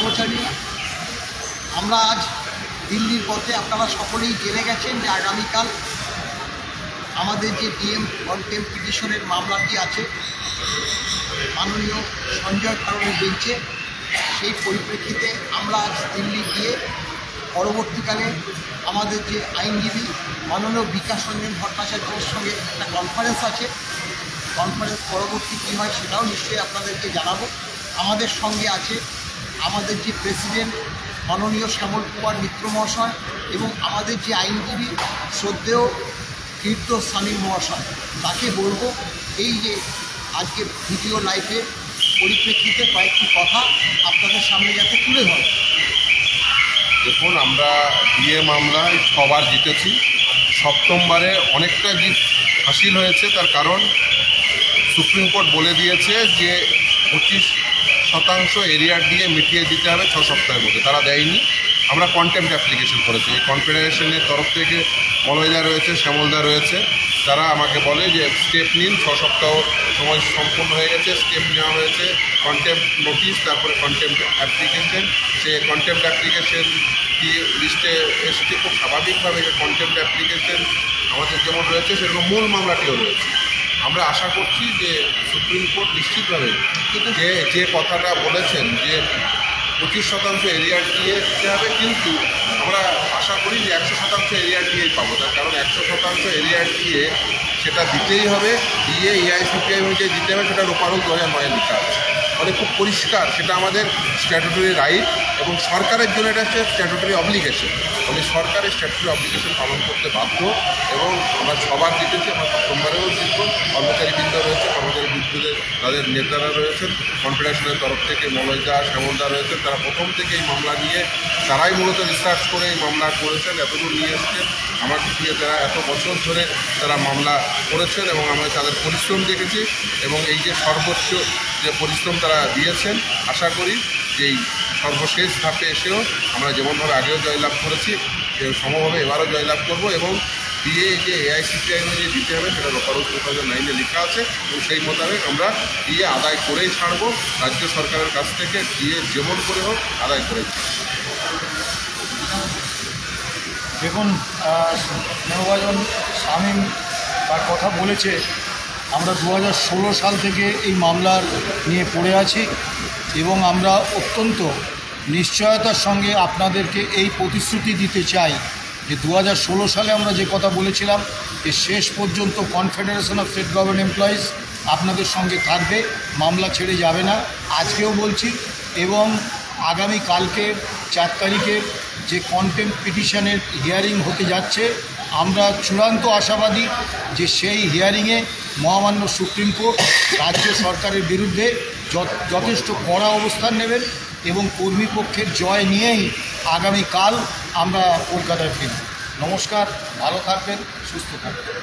কর্মচারী, আমরা আজ দিল্লির পথে। আপনারা সকলেই জেনে গেছেন যে আগামীকাল আমাদের যে ডিএম কন্টেম্প পিটিশনের মামলাটি আছে মাননীয় সঞ্জয় কারণের বেঞ্চে, সেই পরিপ্রেক্ষিতে আমরা আজ দিল্লি গিয়ে পরবর্তীকালে আমাদের যে আইনজীবী মাননীয় বিকাশ রঞ্জন ভট্টাচার্যের সঙ্গে একটা কনফারেন্স আছে। কনফারেন্স পরবর্তী কী হয় সেটাও নিশ্চয়ই আপনাদেরকে জানাবো। আমাদের সঙ্গে আছে আমাদের যে প্রেসিডেন্ট মাননীয় শ্যামল কুমার মিত্র মহাশয় এবং আমাদের যে আইনজীবী শ্রদ্ধেয় কীর্ত সানিম মহাশয়। তাকে বলবো এই যে আজকে ভিডিও লাইভের পরিপ্রেক্ষিতে কয়েকটি কথা আপনাদের সামনে যাতে তুলে ধরে। দেখুন, আমরা ডিএ মামলায় 6 বার জিতেছি। 7মবারে অনেকটা জিত হাসিল হয়েছে। তার কারণ সুপ্রিম কোর্ট বলে দিয়েছে যে 25% এরিয়ার দিয়ে মিটিয়ে দিতে হবে 6 সপ্তাহের মধ্যে। তারা দেয়নি। আমরা কন্টেম্প্ট অ্যাপ্লিকেশন করেছি। এই কনফেডারেশনের তরফ থেকে মলয়দা রয়েছে, শ্যামলদা রয়েছে। তারা আমাকে বলে যে স্টেপ নিন, 6 সপ্তাহ সময় সম্পূর্ণ হয়ে গেছে। স্টেপ নেওয়া হয়েছে, কন্টেম্প্ট নোটিশ, তারপরে কন্টেম্প্ট অ্যাপ্লিকেশন। সে কন্টেম্প্ট অ্যাপ্লিকেশন কি লিস্টে এসেছে খুব স্বাভাবিকভাবে। কন্টেম্প্ট অ্যাপ্লিকেশন আমাদের যেমন রয়েছে সেরকম মূল মামলাটিও রয়েছে। আমরা আশা করছি যে সুপ্রিম কোর্ট নিশ্চিতভাবে যে কথাটা বলেছেন যে 25% এরিয়া দিয়ে দিতে হবে, কিন্তু আমরা আশা করি যে 100% এরিয়া দিয়েই পাবো। তার কারণ 100% এরিয়া দিয়ে সেটা দিতেই হবে। দিয়ে এআইসিপিআই অনুযায়ী দিতে হবে। সেটা রূপারোল 2009 লেখা আছে। মানে খুব পরিষ্কার, সেটা আমাদের স্ট্যাটুটরি রাইট এবং সরকারের জন্য এটা হচ্ছে স্ট্যাটুটরি অব্লিগেশন। মানে সরকারের স্ট্যাটুটরি অব্লিগেশন পালন করতে বাধ্য। এবং আমরা 6 বার জিতেছি, আমরা 7মবারেও জিতব। কর্মচারীবৃন্দ রয়েছে, কর্মচারী বিদ্যুতের তাদের নেতারা রয়েছেন, কনফেডারেশনের তরফ থেকে মলয়দা, শ্যামলদা রয়েছেন। তারা প্রথম থেকে এই মামলা নিয়ে তারাই মূলত রিসার্চ করে এই মামলা করেছেন, এতদূর নিয়ে এসছেন। আমাকে দিয়ে তারা এত বছর ধরে তারা মামলা করেছেন এবং আমরা তাদের পরিশ্রম দেখেছি। এবং এই যে সর্বোচ্চ যে পরিশ্রম তারা দিয়েছেন, আশা করি যে এই সর্বশেষ ধাপে এসেও আমরা যেমনভাবে আগেও জয়লাভ করেছি সমভাবে এবারও জয়লাভ করব। এবং দিয়ে যে এআইসিপিআই অনুযায়ী দিতে হবে সেটা রূপারোল 2009 লেখা আছে এবং সেই মোতাবেক আমরা দিয়ে আদায় করেই ছাড়ব। রাজ্য সরকারের কাছ থেকে দিয়ে যেমন করে হোক আদায় করে ছাড়ব। দেখুন, মেহবাজন শামীম তার কথা বলেছে। আমরা 2016 সাল থেকে এই মামলার নিয়ে পড়ে আছি এবং আমরা অত্যন্ত নিশ্চয়তার সঙ্গে আপনাদেরকে এই প্রতিশ্রুতি দিতে চাই যে 2016 সালে আমরা যে কথা বলেছিলাম যে শেষ পর্যন্ত confederation of state government employees আপনাদের সঙ্গে থাকবে, মামলা ছেড়ে যাবে না। আজকেও বলছি এবং আগামী কালকে 4 তারিখের যে কন্টেম্প পিটিশনের হিয়ারিং হতে যাচ্ছে, আমরা চূড়ান্ত আশাবাদী যে সেই হিয়ারিংয়ে মহামান্য সুপ্রিম কোর্ট রাজ্য সরকারের বিরুদ্ধে যথেষ্ট কড়া অবস্থান নেবেন এবং কর্মীপক্ষের জয় নিয়েই আগামীকাল আমরা কলকাতায় ফিরব। নমস্কার, ভালো থাকবেন, সুস্থ থাকবেন।